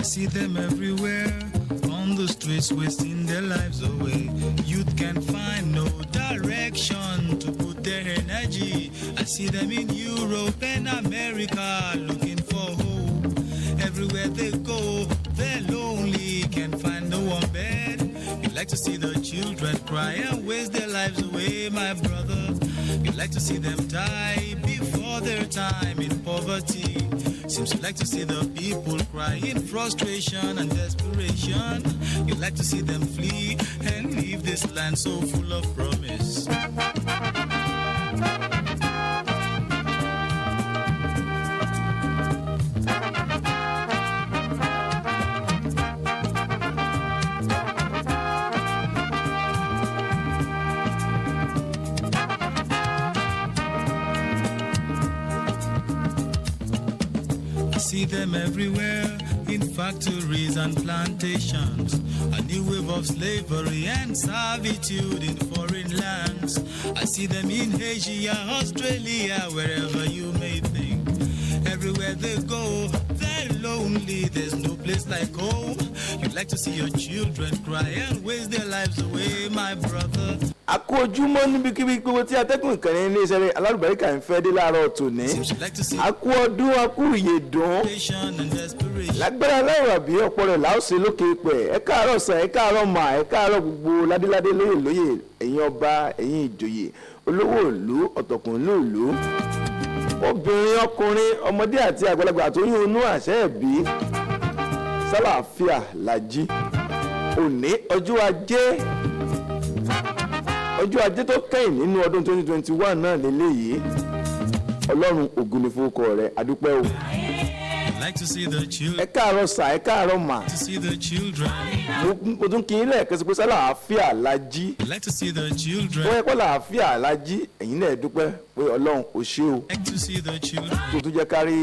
See them everywhere on the streets, wasting their lives away. Youth can find no direction to put their energy. I see them in Europe and America looking for hope. Everywhere they go, they're lonely, can't find no one bed. You like to see the children cry and waste their lives away, my brother. You like to see them die before their time in poverty. Seems you like to see the people cry in frustration and desperation. You like to see them flee and leave this land so full of promise. See them everywhere in factories and plantations. A new wave of slavery and servitude in foreign lands. I see them in Asia, Australia, wherever you may think. Everywhere they go, they're lonely. There's no place like home. You'd like to see your children cry and waste their lives away, my brother. Akójúmọ́ níbikíbi gbogbo tí atẹ́gùn ìkànnì ní iṣẹ́ rẹ̀ alárùbáríkà ń fẹ́ dé láàárọ̀ tòní. Akú ọdún akúrìyè dùn. Lágbára láìwà bí ọ̀pọ̀ rẹ̀ láòsè lókè pẹ̀. Ẹ káàárọ̀ sàn, ẹ káàárọ̀ mà, ẹ káàárọ̀ gbogbo ládéládé lóyè lóyè, ẹ̀yin ọba, ẹ̀yin ìjòyè, olówó ìlú, ọ̀tọ̀kùnrin ìlú. Obìnrin, ọkùnrin, ọmọdé àti àgbàlagbà tó yún inú àṣẹ ẹ̀bí. Sálàáfíà la jí. Òní ọjọ́ ajé tó kẹ́yìn nínú ọdún 2021 náà lélẹ́yìí. Ọlọ́run ògo ni fún orúkọ rẹ̀, adúpẹ́ o. Ẹ káàárọ̀ sà, ẹ káàárọ̀ mà. Mo tún kí yín lẹ́ẹ̀kan sí pé sálàáfíà la jí. Wọ́n yẹ kó làáfíà la jí, ẹ̀yin náà dúpẹ́ pé Ọlọ́run ò ṣe o. Tó tún jẹ́ kárí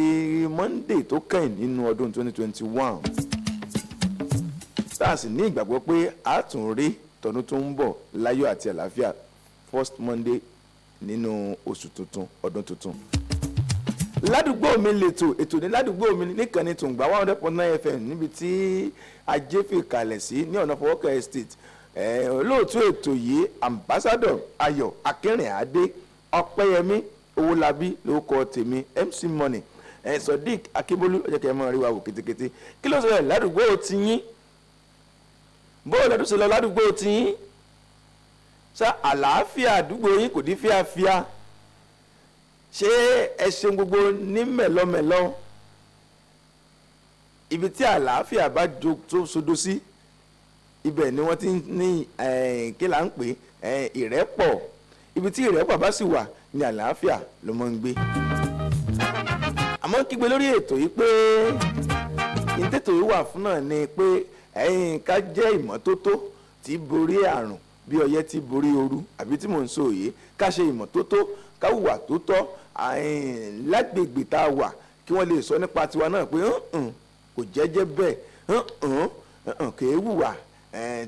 Monday tó kẹ́yìn nínú ọdún 2021. Sáà sì ní ìgbàgbọ́ pé a tún rí tọdún tó ń bọ̀ láyọ̀ àti àlàáfíà first Monday nínú oṣù tuntun ọdún tuntun. Ládùúgbò mi ètò ní ládùúgbò mi níkànnì Tùngbà 100.9 FM níbi tí ajé fi kalẹ̀ sí ní ọ̀nà Fọwọ́kẹ́ Estate. Olóòtú ètò yìí Ambassador Ayọ̀ Akínrìnádé Opeyemi Owolabi lórúkọ tèmi MC Money Sodiq Akíbólú ọjọ́ kẹ́ mọ́ rí wa wò kétékété. Kí ló sọ ládùúgbò ti yín? Bóòlù ẹ̀dùn sí lọ ládùúgbò tí yín ṣá àlàáfíà àdúgbò yín kò dí fíafíà ṣé ẹ ṣe gbogbo ní mẹ̀lọ́mẹ̀lọ́ ibi tí àlàáfíà bá tó sodo sí ibẹ̀ ni wọ́n ti ní kí là ń pè ìrẹ́pọ̀ ibi tí ìrẹ́pọ̀ bá sì wà ní àlàáfíà ló mọ́ ń gbé. Àmọ́ kígbe lórí ètò yìí pé ìtètò yìí wà fún náà ni pé ká jẹ́ ìmọ́tótó tí borí àrùn bí ọyẹ́ tí borí ooru àbí tí mò ń sọ òye ká ṣe ìmọ́tótó ká hùwà tó tọ́ lágbègbè tá a wà kí wọ́n lè sọ nípa tiwa náà pé kò jẹ́jẹ́ bẹ́ẹ̀ kèé hùwà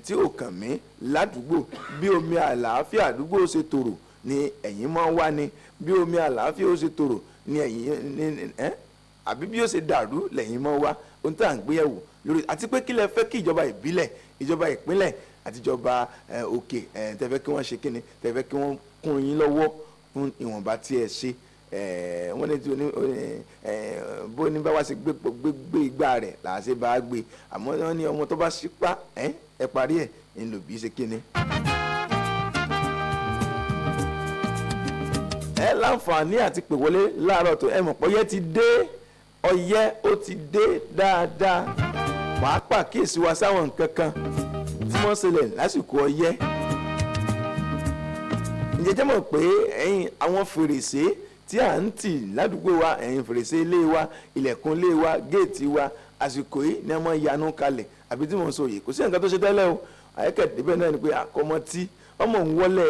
tí ò kàn mí ládùúgbò bí omi àlàáfíà àdúgbò ṣe tòrò ni ẹ̀yin máa wá ni bí omi àlàáfíà ó ṣe tòrò ni ẹ̀yin àbí bí ó ṣe dàrú lẹ́yìn máa wá ohun tí à ń gbé yẹ̀wò lórí àti pé kí lẹ fẹ́ kí ìjọba ìbílẹ̀ ìjọba ìpínlẹ̀ àti ìjọba òkè tẹ́fẹ́ kí wọ́n ṣe kíni tẹ́fẹ́ kí wọ́n kún yín lọ́wọ́ fún ìwọ̀nba tí ẹ ṣe wọ́n ní bó ní bá wá sí gbé igbá rẹ̀ là á ṣe bá a gbé àmọ́ wọ́n ní ọmọ tó bá ṣípá ẹ parí ẹ̀ ń lò bí ṣe kíni. Ẹ láǹfààní àti pè wọlé láàárọ̀ tó ẹ mọ̀ pé ọyẹ́ ti dé ọyẹ́ ó ti dé dáadáa pàápàá kíyèsí wa sáwọn nǹkan kan tí wọ́n ṣẹlẹ̀ lásìkò ọyẹ́. ǹjẹ́ jẹ́ mọ̀ pé àwọn fèrèsé tí à ń tì ládùúgbò wa fèrèsé ilé wa ilẹ̀kùn ilé wa géètì wa àsìkò yìí ni wọ́n yanu kalẹ̀ àbí tí mò ń sọ yìí kò sí nǹkan tó ṣe tẹ́lẹ̀ o ayẹ́kẹ̀dé bẹ́ẹ̀ náà ni pé àkọ́mọ tí ọmọ ń wọlé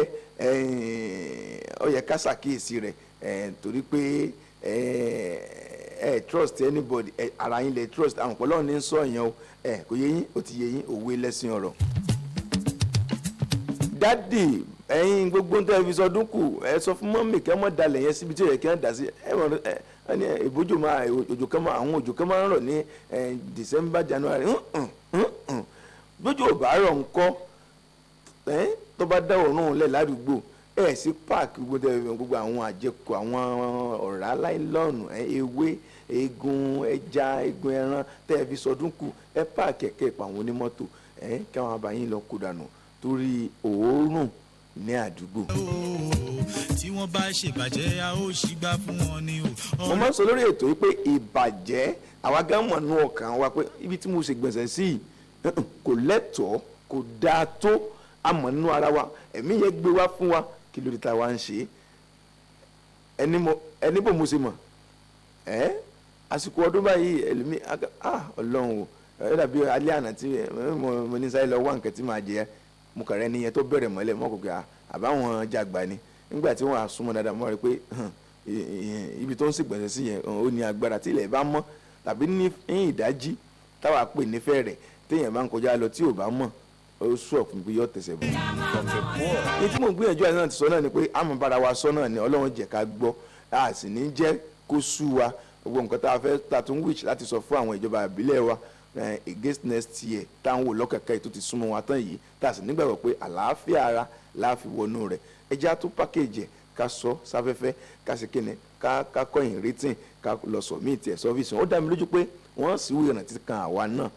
ó yẹ ká ṣàkíyèsí rẹ̀ torí pé trust anybody ara yín lè trust àwọn ọ̀pọ̀lọpọ̀ ní sọ yẹn o kò yé yín ó ti yé yín òwe lẹ́sìn ọ̀rọ̀. dádì gbogbo ń tẹ́ fi sọdún kù sọ fún mọ́mì kí wọ́n dalẹ̀ yẹn síbi tí ó yẹ kí wọ́n dà sí ìbójú máa òjò kan máa àwọn òjò kan máa ń rọ̀ ní December January lójú ò bá rọ̀ ńkọ́ tó bá dá òórùn lẹ̀ ládùúgbò sí páàkì gbogbo àwọn àjẹkù àwọn ọ̀rá láìlọ́ọ̀nù ewé eegun ẹja eegun ẹran tẹ́ fi sọdún kù páàkì kẹ̀kẹ́ ìpa àwọn onímọ́tò kí àwọn abayín lọ kó dànù torí òórùn ní àdúgbò. tí wọ́n bá ṣèbàjẹ́ a ó ṣìgbà fún wọn ni o. mo máa ń sọ lórí ètò yìí pé ìbàjẹ́ àwa gan mọ̀ nú ọkàn wa pé ibi tí mo ṣe gbọ̀nsẹ̀ sí kò lẹ́tọ̀ọ́ kò dáa tó àmọ́ nínú ara wa ẹ̀mí yẹn gbé wá fún wa kí ló dé tá a wá ń ṣe ẹni bò mo ṣe mọ̀ àsìkò ọdún báyìí ẹlòmí ọlọ́run o ẹ dàbí alẹ́ àná tí mo ní sáyé lọ wá nǹkan tí màá jẹ mo kàn rẹ́ nìyẹn tó bẹ̀rẹ̀ mọ́lẹ̀ mọ́ kò kí àbáwọn jàgbá ni nígbà tí wọ́n á súnmọ́ dáadáa mọ́ rí pé ibi tó ń sì gbẹ̀sẹ̀ sí yẹn ó ní agbára tí ilẹ̀ bá mọ́ tàbí ní ìdájí táwa pè nífẹ̀ẹ́ rẹ̀ téèyàn bá ń kọjá lọ tí ò bá mọ̀ ó sọ fún pé yọ tẹ̀sẹ̀ bọ̀. ní tí mo gbìyànjú àti náà ti sọ náà ni pé àmọ́ bára wa sọ náà ni ọlọ́run jẹ́ ká gbọ́ a sì ní jẹ́ kó sú wa gbogbo nǹkan tá a fẹ́ ta tún wíṣ láti sọ fún àwọn ìjọba ìbílẹ̀ wa against next year táwọn wò lọ́kàkà ètò ti súnmọ́ wa tán yìí tá a sì nígbàgbọ́ pé àlàáfíà ara láàfin wọnú rẹ̀ ẹjẹ́ á tún pákéjì ẹ̀ ká sọ sáfẹ́fẹ́ ká ṣe kíni ká kọ́yìn rétìn ká lọ sọ míì tiẹ̀ sọ́fíìsì ó dá mi lójú pé wọ́n sì wúyọ̀ náà ti kan àwa náà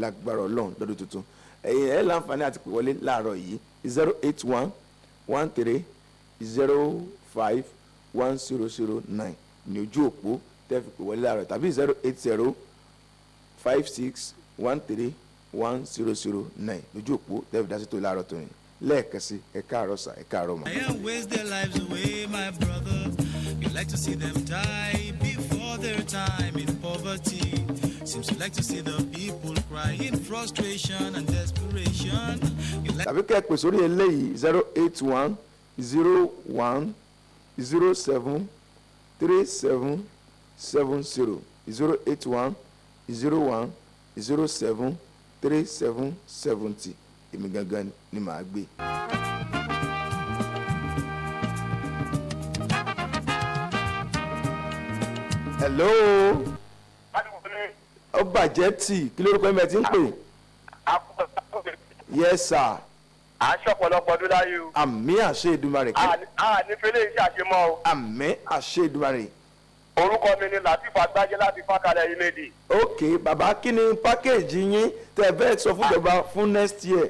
lágbára ọlọ́run lọ́dún tuntun ẹ láǹfààní àti pè wọlé láàárọ̀ yìí 08113051009 ní ojú òpó tẹ́ fi pè wọlé láàárọ̀ tàbí 08056131009 lójú òpó tẹ́ fi dá sí tó láàárọ̀ tó yẹn lẹ́ẹ̀kan sí ẹ káàárọ̀ sà ẹ káàárọ̀ mà. I waste their lives away, my brother. You like to see them die before their time in poverty. Seems you like to see the people cry in frustration and desperation. Tàbí kẹ́ ẹ pè sórí eléyìí 08101073770 08101073770 èmi gangan ni màá gbé. Hello. Ó bàjẹ́ tì kí lórúkọ ẹ̀mẹ́ tí ń pè. Yes sir. Aṣọ ọ̀pọ̀lọpọ̀ ọdún láyé o. Àmín àṣẹ Èdùmàrè. Ní fẹ́lẹ́ iṣẹ́ àṣemọ́ o. Àmín àṣẹ Èdùmàrè. Orúkọ mi ni Latif Agbájé láti Fákàlẹ̀ Ìlédì. Ok bàbá kí ni pákéjì yín tẹ́ ẹ fẹ́ sọ fún ìjọba fún next year.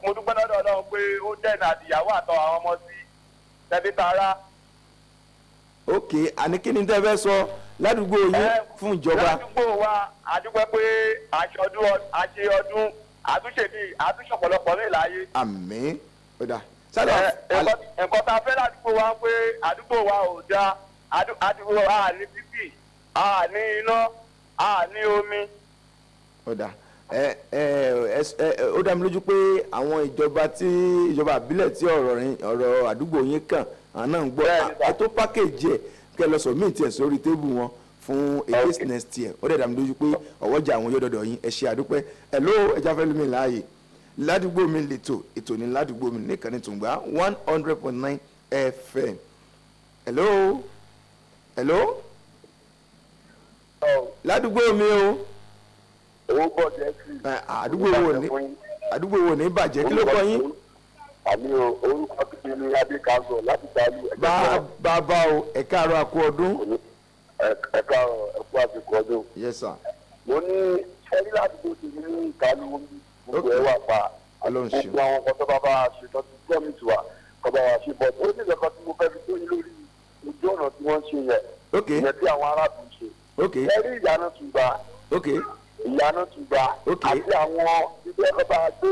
Mo dúpẹ́ lọ́dọ̀ Ọlọ́run pé ó dẹ̀nà àtìyàwó àtọ àwọn ọmọ sí tẹ̀bí tara. Ok àní kí ni tẹ́ ẹ fẹ́ sọ ládùúgbò yín fún ìjọba. Ládùúgbò wa àdúpẹ́ pé àṣẹ ọdún àtúnṣe ọ̀pọ̀lọpọ̀ ní ìláyé. Àmín ọ̀dà. Nǹkan tá a fẹ́ ládùúgbò wa pé àdúgbò wa ò dáa àdúgbò wa ní títì ní iná ní omi. ọ̀dà ó dá mi lójú pé àwọn ìjọba àbílẹ̀ tí ọ̀rọ̀ àdúgbò yín kàn àwọn náà ń gbọ́ ẹ tó pákéjì ẹ̀ kẹ́ lọ sọ míì tiẹ̀ sórí tébù wọn fún against next year ó dẹ̀ dá mi lójú pé ọ̀wọ́jà àwọn yóò dọ̀dọ̀ yín ẹ ṣe àdúpẹ́ ẹ̀ ló ẹja fẹ́ lómi láàyè ládùúgbò mi lètò ètò ní ládùúgbò mi nìkànnì tùǹgbà 100.9 FM. hello ládùúgbò mi o. owó bọ̀ jẹ́ sí. àdúgbò wo ní bàjẹ́ kí ló kọ yín. àmì orúkọ tuntun ní adékazọ láti dàlú. bàbá o ẹ káàárọ̀ àkú ọdún. ẹ káàárọ̀ ẹ kú àsìkò ọdún. yes sir. mo ní ẹni ládùúgbò ti ní ìkàlù gbogbo ẹ wà pa gbogbo àwọn ọkọ tó bá bá a ṣe tó ti gọ́ọ̀mìtì wa kọ́ bá wa ṣe bọ̀ tó ní ìjọba tí mo fẹ́ fi tó yín lórí ojú ọ̀nà tí wọ́n ń ṣe yẹn ìyẹn tí àwọn aráàlú ń ṣe. ẹ rí ìyànà tùgbà ìyanu ti gbà àti àwọn ibi ẹ̀kọ́ bá gbé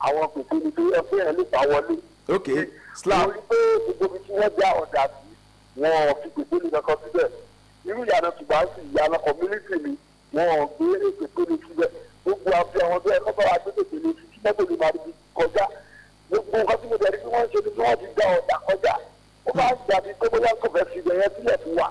àwọn pèpè tó yẹ fún ẹ̀ lè bá wọlé. ok slab. mo rí pé gbogbo tí wọ́n já ọ̀dà sí wọn fi pèpè lè kankan síbẹ̀ irú ìyanu ti gbà sí ìyanu community mi wọn gbé pèpè lè síbẹ̀ gbogbo àfi àwọn tó ẹ̀kọ́ bá wà gbé pèpè lè sí mọ́tò lè máa rí kọjá gbogbo nǹkan tí mo tẹ̀lé tí wọ́n ṣe ni wọ́n ti já ọ̀dà kọjá ó máa ń dàbí pé bóyá kò fẹ́ fi ìyẹn sílẹ̀ fún wa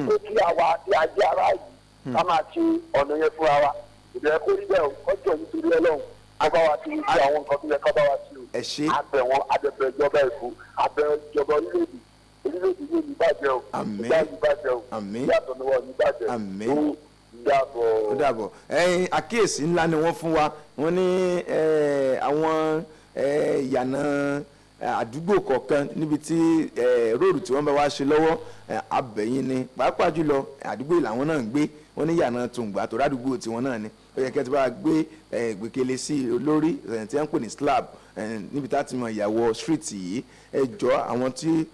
pé kí àwa àti ajé ara yìí ká máa ṣe ọ̀nà yẹn fúnra wa ìbẹ̀rẹ̀ kó rí bẹ́ẹ̀ kọjọ́ nítorí ọlọ́run ká bá wa ti rí sí àwọn nǹkan tó yẹ ká bá wa sí o. ẹ ṣe. abẹ wọn abẹbẹ ìjọba èkó abẹ ìjọba orílẹ̀-èdè yóò ní bàjẹ́ o. àmín ìjà ní bàjẹ́ o. àmín ìyàtọ̀ ni wọ́n ní bàjẹ́. àmín ó dàbọ̀. àkíyèsí ńlá ni wọ́n fún wa wọ́n ní àwọn ìyànà àdúgbò kọ̀ọ̀kan níbi tí róòdù tí wọ́n bá wá ṣe lọ́wọ́ abẹ̀yìn ni pàápàá jùlọ àdúgbò làwọn náà ń gbé wọ́n ní ìyànà tòǹgbà tó rádùúgbò tiwọn náà ni ó yẹ kí ẹ ti bá gbé gbèkèlè sí olórí tí wọ́n ń pè ní slab níbi tá a ti mọ ìyàwó street yìí ẹ jọ̀ọ́ àwọn tí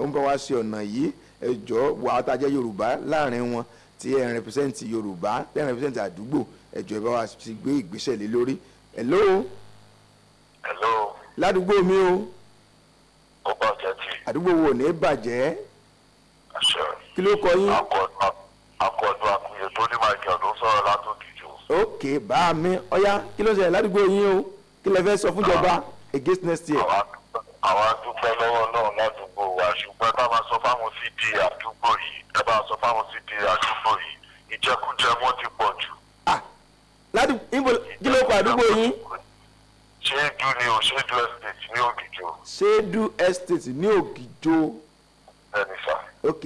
ó ń bá wá ṣe ọ̀nà yìí ẹ jọ̀ọ́ wà á tajẹ́ yorùbá láàrin wọn tí ẹ ń represent yorùbá tí ẹ ń represent àdúgbò ẹ jọ̀ọ́ ẹ bá wa ti gbé ìgbésẹ̀ lé lórí. hello. hello. ládùúgbò mi o. ó bàjẹ́ tì. àdúgbò wo ní bàjẹ́. àṣẹ. kí ló kọ yín. akọ̀dùn àkùnyè tó ní máa jẹ́ ọ̀dọ́ sọ̀rọ̀ látòkìjọ. ok bá mi ọ̀yá kí ló ṣẹlẹ̀ ládùúgbò yín o kí lẹ fẹ́ sọ fún ìjọba against next year. àwọn adúpẹ́ lọ́wọ́ náà ládùúgbò wa ṣùgbọ́n bá máa sọ fáwọn cd àdúgbò yìí ẹ bá sọ fáwọn cd àdúgbò yìí ìjẹkújẹ wọn ti pọ̀ jù. ládùúgbò kí ló kọ àdúgbò yín. ṣéédú ni o ṣéédú estate ní ògìjò. ṣéédú estate ní ògìjò. ẹnì sá. ok.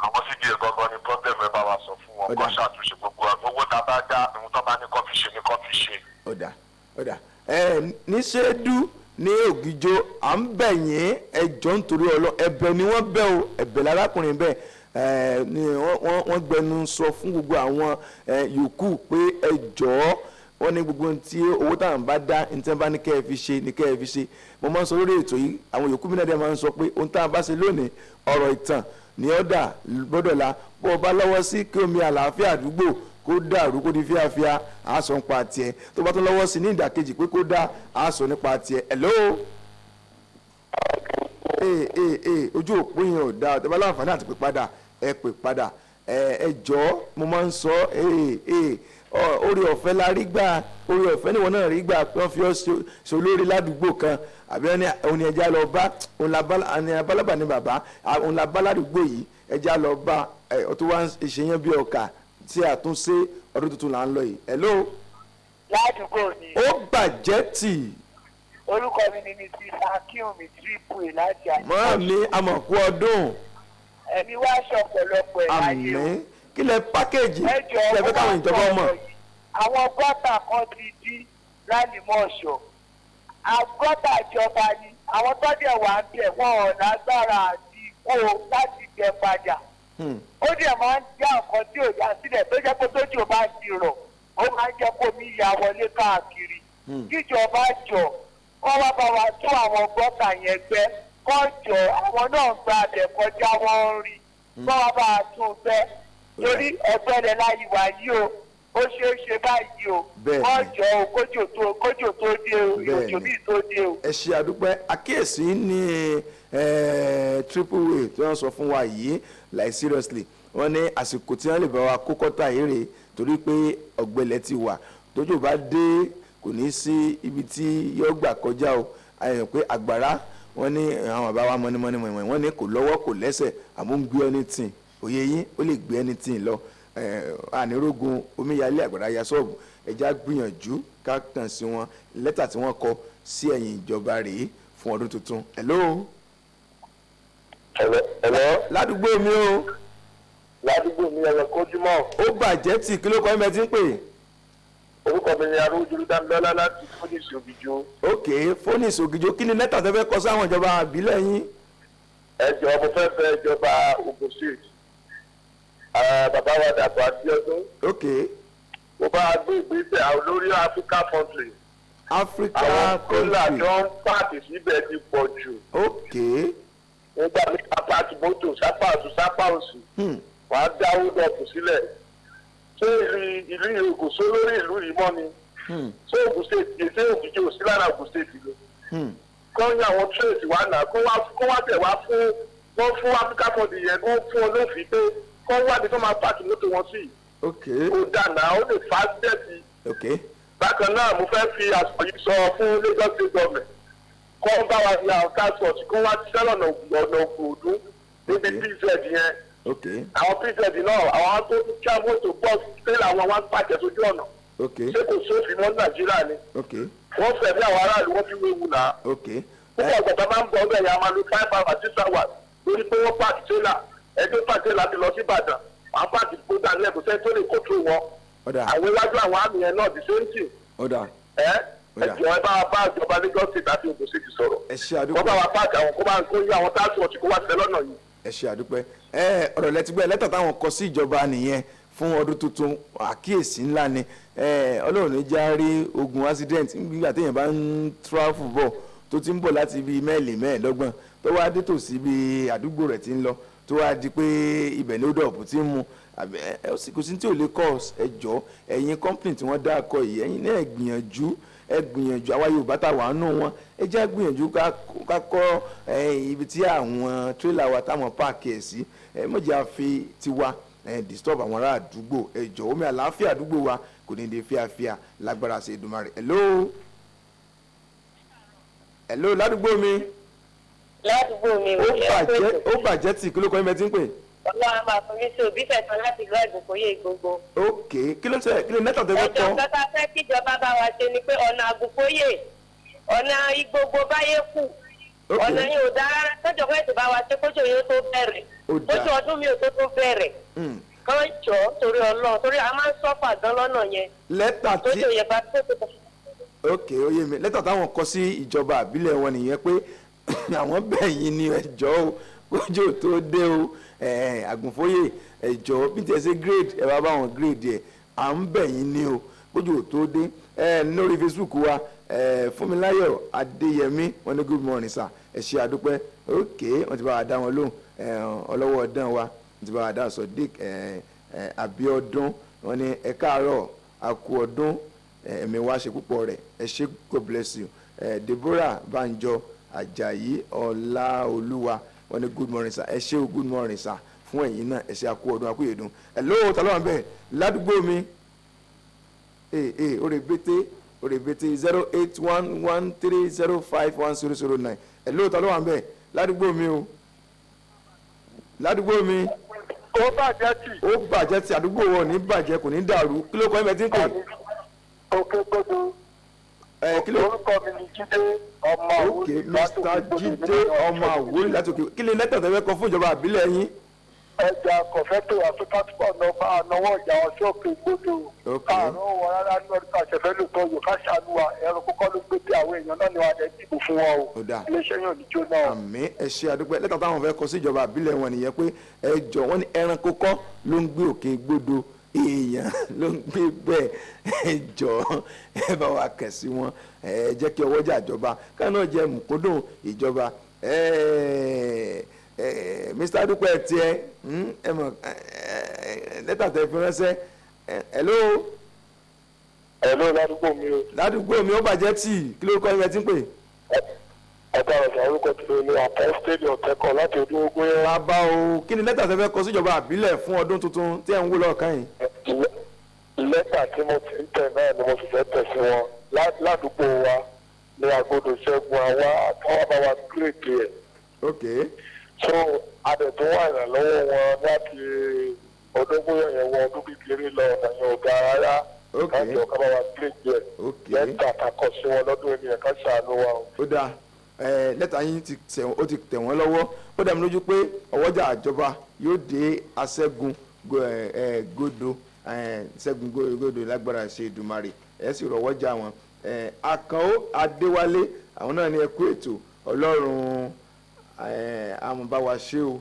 àwọn cd gangan ni problem ẹ bá wa sọ fún wọn kó ṣàtúnṣe gbogbo owó tá a bá dá ohun tó bá ní kó fi ṣe ni kó fi ṣe. ọ̀dà ní ṣéédú ní ògìjò à ń bẹ̀ yín ẹjọ́ nítorí ẹ̀bẹ̀ ni wọ́n bẹ̀ o ẹ̀bẹ̀ lárákùnrin bẹ́ẹ̀ ni wọ́n gbẹnu sọ fún gbogbo àwọn yòókù pé ẹjọ́ wọ́n ní gbogbo tí owó táwọn bá dá ní tí wọ́n bá ní kẹ́ ẹ fi ṣe ní kẹ́ ẹ fi ṣe mo máa ń sọ lórí ètò yìí àwọn yòókù mi náà dẹ̀ máa ń sọ pé ohun táwọn bá ṣe lónìí ọ̀rọ̀ ìtàn ní ọ̀dà gbọ́dọ̀ la bó o bá lọ́wọ́ sí kí omi àlàáfíà àdúgbò kó dàrú kó di fíafíà àásọ nípa tiẹ̀ tó bá tó lọ́wọ́ sí ní ìdàkejì pé kó dá àásọ nípa tiẹ̀ hello. ojú òpó yẹn ò dáa tẹ́ bá láǹfààní àti pè padà ẹ pè padà ẹ jọ̀ọ́ mo máa ń sọ orí ọ̀fẹ́ la rí gbà orí ọ̀fẹ́ níwọ̀n náà rí gbà wọ́n fi ọ́ ṣe olórí ládùúgbò kan àbí òun ni ẹja lọ bá òun la bálábà ní bàbá òun la bá ládùúgbò yìí ẹja lọ bá ọtún wá ìṣèyàn bí ọkà tí a tún ṣe ọdún tuntun là ń lọ yìí. hello. ládùúgbò ni. ó bàjẹ́ tì. orúkọ mi ni mrs akínwùmí triple láti àjẹ́. mọ́ mi amọ̀kú ọdún. ẹ̀mí wá ṣọ̀pọ̀lọpọ̀ ẹ̀ láyé o. àmín kí lẹ pákéjì kí lẹ fẹ́ káwọn ìjọba mọ̀. àwọn gọ́tà kan ti dí lálìmọ̀ọ́ṣọ́ àgọ́tà ìjọba ni àwọn tọ́jú wà ń bẹ̀ wọ́n ò lágbára àti kó láti gbẹ padà. ó dẹ̀ máa ń já nǹkan tí ò yá sílẹ̀ tó jẹ́ pé tójú bá ti rọ̀ ó máa ń jẹ́ kó mi ya wọlé káàkiri. kíjọba jọ kọ́ wá bá wa tún àwọn gọ́tà yẹn gbẹ́ kọ́ jọ àwọn náà gba abẹ kọjá wọn ń rí kọ́ wá bá wa tún gbẹ́ torí ẹgbẹ́rẹ́ láyé wá yìí o ó ṣeé ṣe báyìí o kọ́ jọ o kójò tó dé o òjò míì tó dé o. ẹ ṣe àdúpẹ́ àkíyèsí ní triple way tí wọ́n sọ fún wa yìí like seriously wọ́n ní àsìkò tí wọ́n lè bá wa kó kọ́tà èrè torí pé ọ̀gbẹlẹ̀ ti wà tójò bá dé kò ní sí ibi tí yóò gbà kọjá o àyàn pé àgbàrá wọ́n ní àwọn bàbá wa mọ́nímọ́ní wọ́n ní kò lọ́wọ́ kò lẹ́sẹ̀ àmọ́ ń gbé anything òye yín ó lè gbé anything lọ ànírógun omíyalé àgbàrá ya ṣọ́ọ̀bù ẹja gbìyànjú ká kàn sí wọn lẹ́tà tí wọ́n kọ sí ẹ̀yìn ìjọba rèé fún ọdún tuntun. hello. ládùúgbò mi o. ládùúgbò mi ẹ̀rọ kójúmọ́. ó bàjẹ́ tì kí ló kọ́ ẹ ti ń pè. orúkọ mi ni arúgbó dáńdọ́lá láti fónìsì ògìjò. ok fónìsì ògìjò kí ni lẹ́tà tẹ́ fẹ́ kọ sáwọn ìjọba àbílẹ̀ yín. ẹ jọ̀ọ́ mo fẹ́ fẹ́ ìjọba Ògùn state bàbá wa Dàpọ̀ Abíọ́dún. ok. mo bá gbé ìgbésẹ̀ olórí Africa country. Africa country. àwọn kólà country. tó ń pààkì síbẹ̀ ti pọ̀ jù. ok. nígbà tí apáàtì mọ́tò sápá ọ̀tún sápá òsì. wọ́n á dáwó dọ̀pù sílẹ̀. ṣé ìlú yìí kò só lórí ìlú yìí mọ́ ni ṣé Ògùn state ṣé Ògùn jẹ́ òsí lára Ògùn state lọ. kọ́ ní àwọn trade wà náà kó wá tẹ̀ wá fún wọ́n fún Africa fund yẹn kó fún ọ lófin pé kọ́ wádìí tó máa pààkì mọ́tò wọn sí. ó dànà ó lè fà á dẹ́sí. bákan náà mo fẹ́ fi àsìkò yìí sọ fún Lagos state government kọ́ bá wa ní àwọn transport kó wá ti sẹ́lọ̀ ọ̀nà Ògùn níbi pz yẹn. àwọn pz náà àwọn tó kí àwọn mọ́tò bọ́ọ̀sì tẹ́lẹ̀ àwọn wá pàjẹ́ sójú ọ̀nà. ṣé kò sófin mọ́ Nàìjíríà ni. wọ́n fẹ̀ bí àwọn aráàlú wọ́n fi wéwu náà. púpọ̀ ọ̀gbọ̀n máa ń bọ̀ ọbẹ̀ yẹn a máa lo 5 hours 6 hours lórí pé wọ́n pààkì tẹ́lẹ̀ ẹgbẹ́ pàṣẹ láti lọ sí Ìbàdàn àwọn pààkì tó dá lẹ́kọ̀ọ́ sẹ́ni tó lè kọ̀tún wọn. àwọn iwájú àwọn àmì yẹn náà the same thing. ẹjọ́ ẹ bá ìjọba Lagos state àti Ògùn state sọ̀rọ̀ wọ́n bá wa pààkì àwọn kó bá ń kó yí àwọn táàtì ọ̀tí kó wá tẹ lọ́nà yìí. ẹ ṣe àdúpẹ́ ọ̀rọ̀ lẹ́tìgbẹ́ lẹ́tà táwọn kọ sí ìjọba nìyẹn fún ọdún tuntun àkíyèsí ńlá ni Ọlọ́run ní já rí ogun accident nígbà téèyàn bá ń travel bọ̀ tó ti ń bọ̀ láti ibi mẹ́ẹ̀lì mẹ́ẹ̀ẹ́dọ́gbọ̀n tó wá dé tòsí ibi àdúgbò rẹ̀ ti ń lọ tó wá di pé ibẹ̀ ní ó dọ̀bù tí ń mu kò sí tí ò lè kọ́ ẹjọ́ ẹ̀yin company tí wọ́n dá akọ yìí ẹ̀yin náà gbìyànjú àwa Yorùbá tá wà nù wọn ẹ jẹ́ gbìyànjú ká kọ́ ibi tí àwọn tírélà wa táwọn páàkì ẹ̀ sí mọ̀jẹ̀ àfi tiwa disturb àwọn ará àdúgbò ẹjọ́ omi àlàáfíà àdúgbò wa kò ní di fíafíà lágbára ṣe Èdùmàrè. hello ládùúgbò mi. ó bàjẹ́ tí kí ló kọ́ ẹ mẹ́tí ń pè. Ọlọ́run máa fún mi sí òbí fẹ̀sán láti lọ Àgùnfóyè gbogbo. kí ló nẹ́tà tẹ́lẹ̀ kọ́. ẹjọ́ kọ́ta fẹ́ kíjọba bá wa ṣe ni pé ọ̀nà Àgùnfóyè ọ̀nà Igbogbo báyé kù ọ̀nà yìí ò dáa rárá tọ́jọ́ fẹ́ tó bá wa ṣe kójú yóò tó bẹ̀rẹ̀ kójú ọdún mi ò tó bẹ̀rẹ̀ kán jọ torí Ọlọ́run torí a máa ń sọ́fà gan lọ́nà yẹn. lẹ́tà tí tójú yẹn bá tó ó yé mi lẹ́tà táwọn kọ sí ìjọba àbílẹ̀ wọn nìyẹn pé àwọn bẹ̀yìn ni ẹjọ́ o kójú tó dé o Àgùnfóyè ẹjọ́ bí tiẹ̀ ṣe grade ẹ bá báwọn grade ẹ̀ à ń bẹ̀yìn ni o kójú tó dé lórí Facebook wa Fúnmiláyọ̀ Adéyẹmí wọn ní good morning sir ẹ ṣe àdúpẹ́ wọ́n ti bá wa dá wọn lóhùn ọlọ́wọ́ ọ̀dán wa wọ́n ti bá wa dá Sodiq Abíọ́dún wọn ní ẹ káàárọ̀ àkú ọdún ẹ̀mí wa ṣe púpọ̀ rẹ̀ ẹ ṣe God bless you Deborah Banjo Ajayi Ọláolúwa wọn ní good morning sir ẹ ṣe o good morning sir fún ẹ̀yin náà ẹ ṣe àkú ọdún àkú ìyèdùn hello ta ló wà bẹ́ẹ̀ ládùúgbò mi orebete 08113051009 hello ta ló wà bẹ́ẹ̀ ládùúgbò mi o ládùúgbò mi. ó bàjẹ́ tí àdúgbò wọn ní bàjẹ́ kò ní dàrú kí ló kọ́ ẹ bẹ́ẹ̀ tí ń pè. òkè gbọdọ̀ orúkọ mi ni Jídé ọmọ àwòrán Mr. Jídé ọmọ àwòrán láti òkè kí lè lẹ́tọ̀ tẹ́fẹ́ kọ fún ìjọba àbílẹ̀ yín. ẹja kọfẹ́tò àfikàtúbọ̀ náà ànáwó ọjà ọ̀ṣọ́ òkè gbọdọ̀ àrùn wọn rárá ní ọdún àṣẹfẹ́ lóòótọ́ yóò ká ṣàánú wa ẹ̀rọ kọ́kọ́ ló gbé bí àwọn èèyàn náà ni wọ́n á dìbò fún wọn o iléeṣẹ́ yóò ní jóná. àmín ẹ ṣe àdúpẹ́ lẹ́tọ̀ táwọn fẹ́ kọ sí ìjọba àbílẹ̀ wọn nìyẹn pé ẹjọ́ wọn ní ẹranko kọ́ ló ń gbé òkè gbọdọ̀ èèyàn ló ń gbé bẹ́ẹ̀ ẹjọ́ ẹ bá wa kẹ̀ sí wọn ẹ jẹ́ kí ọwọ́jà ìjọba ká náà jẹ́ mùkúndùn ìjọba Mr. Adúpẹ́ tiẹ̀ ẹ mọ̀ lẹ́tà tẹ̀ fi ránṣẹ́ hello ládùúgbò mi o. ládùúgbò mi ó bàjẹ́ tì kí ló kọ́ ẹ tí ń pè. ọ̀gá ọ̀gá orúkọ tí mo ní àpọ́sítélì ọ̀tẹ́kọ̀ láti ọdún ogún yẹn. bàbá o kí ni lẹ́tà tẹ̀ fẹ́ kọ síjọba àbílẹ̀ fún ọdún tuntun tí ẹ̀ ń wò lọ́ọ̀kan yìí. lẹ́tà tí mo ti ń tẹ̀ náà ni mo sì fẹ́ tẹ̀ sí wọn ládùúgbò wa ní agbódò ṣẹ́gun àwa àtàwọn bá wa gírèdì ẹ̀. so adẹ̀tún wà ìrànlọ́wọ́ wọn láti ọdọ́gbọ́yọ̀ yẹn wọ ọdún kékeré lọ ọ̀nà yẹn ò ga rárá láti ọ̀ká bá wa gírèdì ẹ̀. lẹ́tà àtàkọ̀ sí wọn lọ́dún ènìyàn ká ṣàánú wa o. ó dáa lẹ́tà yín ti tẹ̀ wọ́n lọ́wọ́ ó dá mi lójú pé ọwọ́jà àjọba yóò dé aṣẹ́gun gòdò ṣẹ́gun gòdò lágbára ṣe Èdùmàrè ẹ̀ sì rọ̀wọ́jà wọn. Àkànó Adéwálé àwọn náà ní ẹkú ètò Ọlọ́run àmọ̀báwa ṣe o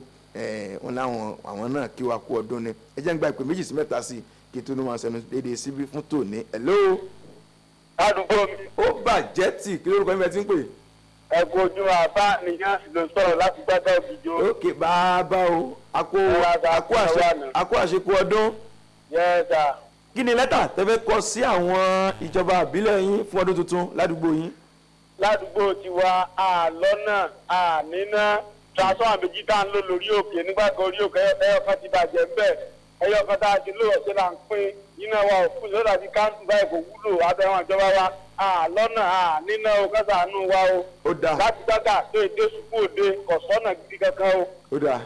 wọn láwọn àwọn náà kí wa kú ọdún ni ẹ jẹ́ ń gba ìpè 2 sí 3 sí kí tó ní wọn sẹnu dédé síbí fún tòní. hello. àdúgbò mi. ó bàjẹ́ tì kí lórúkọ yín bẹ ti ń pè. ẹ̀gbọ́n ojú àbá nìyẹn ló sọ̀rọ̀ láti gbádùn òbíjó. ok bàbá o àkó àṣekú ọdún. yẹ́ẹ̀dà kí ni lẹ́tà tẹ́fẹ́ kọ sí àwọn ìjọba ìbílẹ̀ yín fún ọdún tuntun ládùúgbò yín. ládùúgbò tiwa àlọ́nà àníná transformer méjì tá à ń lò lórí òkè nígbà kan orí òkè ẹyọ kan ti bàjẹ́ ńbẹ̀ ẹyọ kan tá a ti lò ọ̀sẹ̀ là ń pín iná wa ò fún ìṣòro àti káńtù báyìí kò wúlò abẹ́wọn ìjọba wa àlọ́nà àníná o kásánù wa o. ó dáa láti dága tó èdè sùkú òde kọ̀sọ́nà gidi kankan o. ó dáa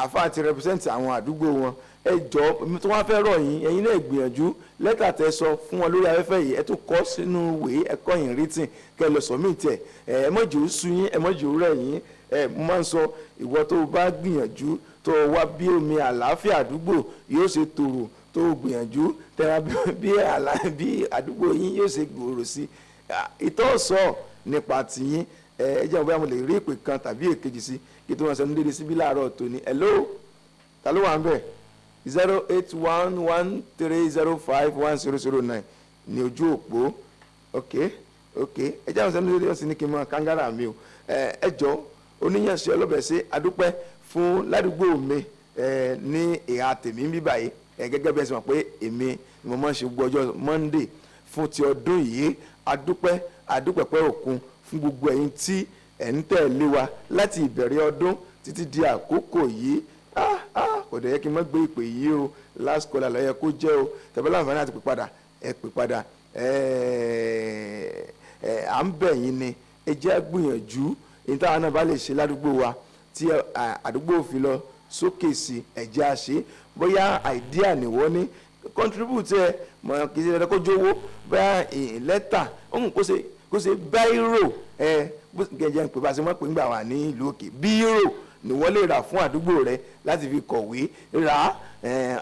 àáfàá ti represent àwọn àdúgbò wọn ẹ jọ tí wọ́n fẹ́ rọ̀ yín ẹ̀yin náà gbìyànjú lẹ́tà tẹ́ sọ fún wọn lórí afẹ́fẹ́ yìí ẹ tún kọ sínú ìwé ẹ̀kọ́ yìí written kẹ́ lọ submit ẹ̀ ẹ mọ̀jì ó sú yín ẹ mọ̀jì ó rẹ̀ yín mo máa ń sọ ìwọ tó o bá gbìyànjú tó o wá bí omi àlàáfíà àdúgbò yóò ṣe tòrò tó o gbìyànjú tẹ́ra bí àdúgbò yín yóò ṣe gbòòrò sí ìtọ́sọ̀ nípa tiyín ẹ jẹ́ bóyá mo lè rí ìpè kan tàbí èkejì sí kí tó wọn sọ ní dédé síbí láàárọ̀ tòní hello ta ló wà ń bẹ̀ 08113051009 ní ojú òpó ok ẹ jẹ́ àwọn sọ ní dédé ọ̀sìn ní kí n mọ kangara mi o ẹ jọ oníyànṣẹ́ ọlọ́bẹ̀ sí adúpẹ́ fún ládùúgbò mi ní ìhà tèmi bíbà yìí gẹ́gẹ́ bí ẹ sọ pé èmi ni mo máa ń ṣe gbogbo ọjọ́ Monday fún ti ọdún yìí adúpẹ́pẹ́ òkun fún gbogbo ẹ̀yin tí ẹ̀ ń tẹ̀lé wa láti ìbẹ̀rẹ̀ ọdún títí di àkókò yìí kò dẹ̀ yẹ kí n má gbé ìpè yìí o last caller ló yẹ kó jẹ́ o tẹ̀bẹ́ láǹfààní àti pè padà à ń bẹ̀ yín ni ẹ jẹ́ gbìyànjú èyí táwọn náà bá lè ṣe ládùúgbò wa tí àdúgbò fi lọ sókè sí ẹ̀jẹ̀ àṣẹ bóyá àìdíà nìwọ ní contribute ẹ mọ̀ kì í ṣe kó jówó bóyá lẹ́tà òun kó ṣe báírò gẹ̀jẹ̀ ń pè bá ṣe mọ́ pé ń gbà wà ní ìlú òkè bírò ni wọ́n lè rà fún àdúgbò rẹ láti fi kọ̀wé rà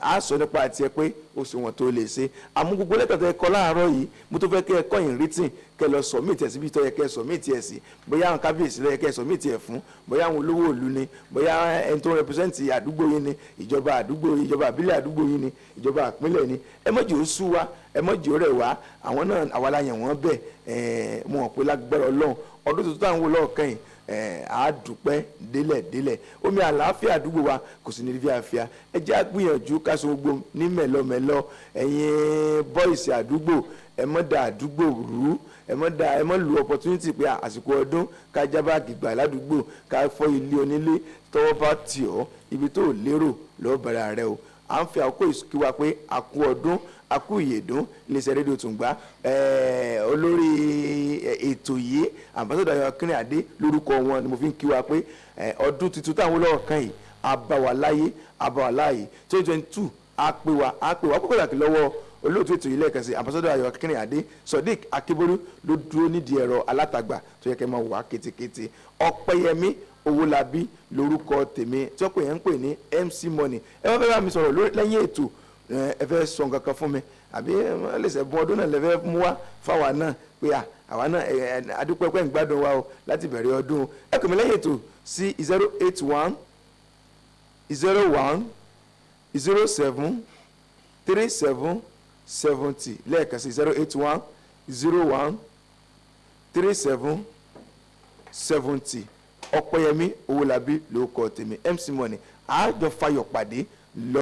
á sọ nípa tiẹ̀ pé ó sì wọ́n tó lè ṣe àmú gbogbo lẹ́tà tẹ́ kọ láàárọ̀ yìí mo tó fẹ́ kẹ́ ẹ kọ́ written kẹ́ lọ submit ẹ̀ síbi tó yẹ kẹ́ submit ẹ̀ sí bóyá àwọn kábíyèsí ló yẹ kẹ́ submit ẹ̀ fún bóyá àwọn olówó ìlú ni bóyá ẹni tó represent àdúgbò yín ni ìjọba àdúgbò yín ìjọba àbílẹ̀ àdúgbò yín ni ìjọba àpínlẹ̀ ni ẹ mọ̀jì ó sú wa ẹ mọ̀jì ó rẹ̀ wá àwọn náà àwa la yàn wọ́n bẹ̀ mo hàn pé lágbára Ọlọ́run ọdún tuntun táwọn wò lọ́ọ̀kan yìí àádùpẹ́ délẹ̀ omi àlàáfíà àdúgbò wa kò sí ní fíafíà ẹ jẹ́ àgbìyànjú káṣọ gbogbo ní mẹ́lọmẹ́lọ ẹ̀yin bọ́ìsì àdúgbò ẹ mọ́ da àdúgbò rú ẹ mọ́ lu opportunity pé àsìkò ọdún ká jábá gbìgbà ládùúgbò ká fọ́ ilé onílé tọwọ́ bá tì ọ́ ibi tó lérò lọ́ọ́ bẹ̀rẹ̀ rẹ o à ń fi àkókò ìsúkíwa pé àkú ọdún akú ìyèdún iléeṣẹ́ rédíò Tùngbá olórí ètò yìí àmbásádọ̀ Ayọ̀kínrin Adé lórúkọ wọn ni mo fi ń kí wa pé ọdún tuntun táwọn olóòrùn kan yìí abáwaláyé 2022 á pè wá púpọ̀ dàkí lọ́wọ́ olóòtú ètò yìí lẹ́ẹ̀kan sí àmbásádọ̀ Ayọ̀kínrin Adé Sodiq Akíbólú ló dúró nídìí ẹ̀rọ alátagbà tó yẹ kẹ́ máa wà kétékété Opeyemi Owolabi lórúkọ tèmi tí wọ́n pè yẹn ń pè ní MC Money ẹ wọ́n fẹ́ bá mi sọ̀rọ̀ lẹ́yìn ètò ẹ fẹ́ sọ nǹkan kan fún mi àbí ẹlẹ́sẹ̀ bọ́ ọdún náà lẹ́fẹ́ mú wá fáwa náà pé àwa náà adúpẹ́pẹ́ ń gbádùn wa o láti bẹ̀rẹ̀ ọdún ẹ kò mí lẹ́yìn ètò sí 081 01 07 37 70 lẹ́ẹ̀kan sí 081 01 37 70 Opeyemi Owolabi ló kọ tèmi MC Money àjọ fayọ̀ pàdé lọ.